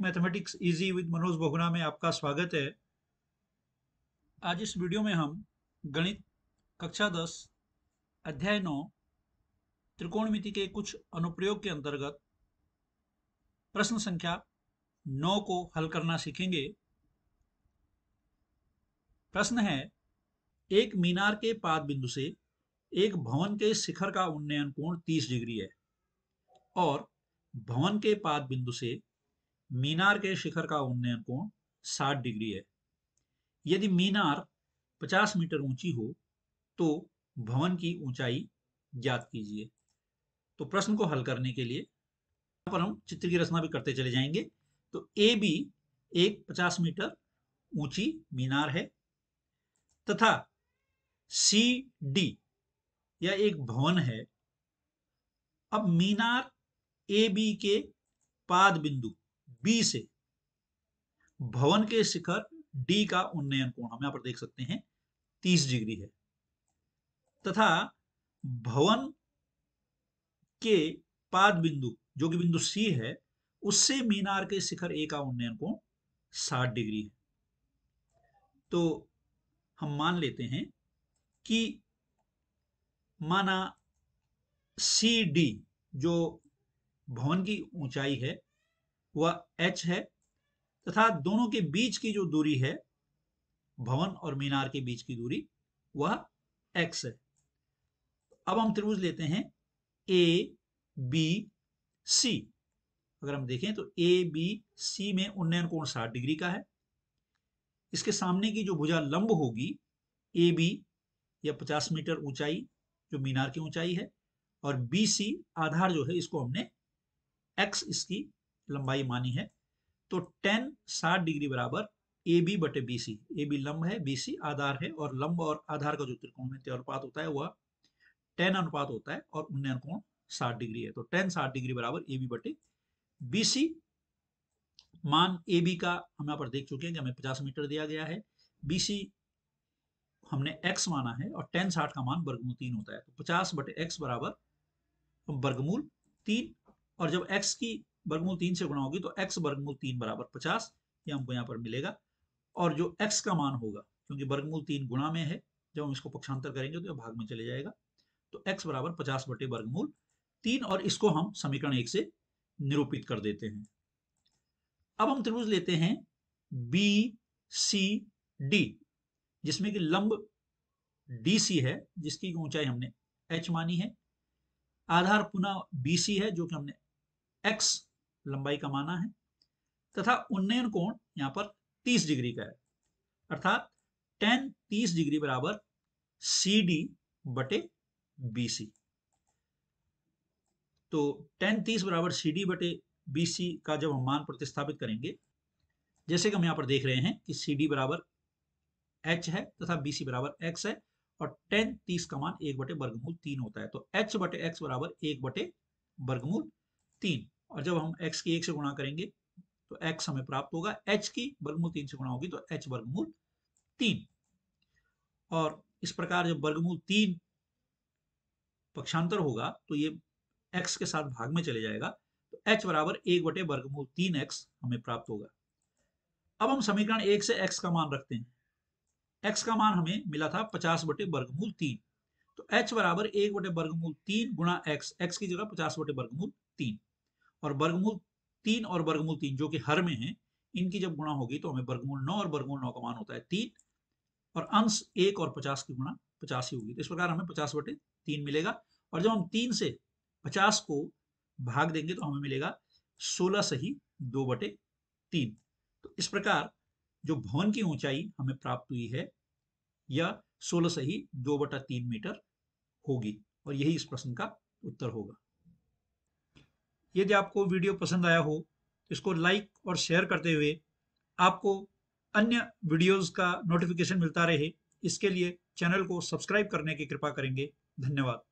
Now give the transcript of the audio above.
Mathematics easy with Manoj Bahuguna में आपका स्वागत है। आज इस वीडियो में हम गणित कक्षा 10 अध्याय 9 त्रिकोणमिति के कुछ अनुप्रयोग के अंतर्गत प्रश्न संख्या 9 को हल करना सीखेंगे। प्रश्न है, एक मीनार के पाद बिंदु से एक भवन के शिखर का उन्नयन कोण 30 डिग्री है और भवन के पाद बिंदु से मीनार के शिखर का उन्नयन कोण 60 डिग्री है। यदि मीनार 50 मीटर ऊंची हो तो भवन की ऊंचाई ज्ञात कीजिए। तो प्रश्न को हल करने के लिए यहाँ पर हम चित्र की रचना भी करते चले जाएंगे। तो ए बी एक 50 मीटर ऊंची मीनार है तथा सी डी यह एक भवन है। अब मीनार ए बी के पाद बिंदु बी से भवन के शिखर डी का उन्नयन कोण हम यहां पर देख सकते हैं 30 डिग्री है तथा भवन के पाद बिंदु जो कि बिंदु सी है उससे मीनार के शिखर ए का उन्नयन कोण 60 डिग्री है। तो हम मान लेते हैं कि माना सी डी जो भवन की ऊंचाई है वह h है तथा दोनों के बीच की जो दूरी है भवन और मीनार के बीच की दूरी वह x है। अब हम त्रिभुज लेते हैं ए बी सी। अगर हम देखें तो ए बी सी में उन्नयन कोण 60 डिग्री का है। इसके सामने की जो भुजा लंब होगी ए बी या 50 मीटर ऊंचाई जो मीनार की ऊंचाई है और बी सी आधार जो है इसको हमने x इसकी लंबाई मानी है। तो tan 60 डिग्री बराबर ए बी बटे बी सी। ए बी लंब है, बी सी आधार है और लंब और आधार का जो त्रिकोणमितीय अनुपात होता है वह tan अनुपात होता है और उन्नयन कोण 60 डिग्री है। तो tan 60 डिग्री बराबर ए बी बटे बी सी। मान ए बी का हम यहाँ पर देख चुके हैं कि हमें 50 मीटर दिया गया है, बी सी हमने x माना है और tan 60 का मान वर्गमूल 3 होता है। तो 50 बटे x बराबर वर्गमूल 3 और जब x की वर्गमूल 3 से गुणा होगी तो x वर्गमूल 3 बराबर 50 ये हमको यहाँ पर मिलेगा। और जो x का मान होगा क्योंकि वर्गमूल 3 गुणा में है, जब हम इसको पक्षांतर करेंगे तो भाग में चले जाएगा। तो x बराबर 50 बटे वर्गमूल 3 और इसको हम समीकरण 1 से निरूपित कर देते हैं। अब हम त्रिभुज लेते हैं बी सी डी जिसमें कि लंब डी सी है जिसकी ऊंचाई हमने h मानी है, आधार पुनः बी सी है जो कि हमने x लंबाई का माना है तथा उन्नयन कोण यहां पर 30 डिग्री का है अर्थात tan 30 डिग्री बराबर सी डी बटे बी सी। तो tan 30 बराबर सी डी बटे बी सी का जब हम मान प्रतिस्थापित करेंगे, जैसे कि हम यहां पर देख रहे हैं कि सी डी बराबर h है तथा बी सी बराबर x है और tan 30 का मान 1 बटे वर्गमूल 3 होता है। तो h बटे x बराबर 1 बटे वर्गमूल 3 और जब हम x की 1 से गुणा करेंगे तो x हमें प्राप्त होगा, h की वर्गमूल 3 से गुणा होगी तो h वर्गमूल 3। और इस प्रकार जब वर्गमूल 3 पक्षांतर होगा तो ये x के साथ भाग में चले जाएगा तो h बराबर 1 बटे वर्गमूल 3x हमें प्राप्त होगा। अब हम समीकरण 1 से x का मान रखते हैं। x का मान हमें मिला था 50 बटे वर्गमूल 3। तो h बराबर 1 बटे वर्गमूल 3 गुणा x की जगह 50 बटे वर्गमूल 3 और वर्गमूल 3 और वर्गमूल 3 जो कि हर में है इनकी जब गुणा होगी तो हमें वर्गमूल 9 और वर्गमूल 9 का मान होता है 3 और अंश 1 और 50 की गुणा 50 ही होगी। तो इस प्रकार हमें 50 बटे 3 मिलेगा और जब हम 3 से 50 को भाग देंगे तो हमें मिलेगा 16 सही 2 बटे 3। तो इस प्रकार जो भवन की ऊंचाई हमें प्राप्त हुई है यह 16 सही 2 बटा 3 मीटर होगी और यही इस प्रश्न का उत्तर होगा। यदि आपको वीडियो पसंद आया हो तो इसको लाइक और शेयर करते हुए आपको अन्य वीडियोस का नोटिफिकेशन मिलता रहे इसके लिए चैनल को सब्सक्राइब करने की कृपा करेंगे। धन्यवाद।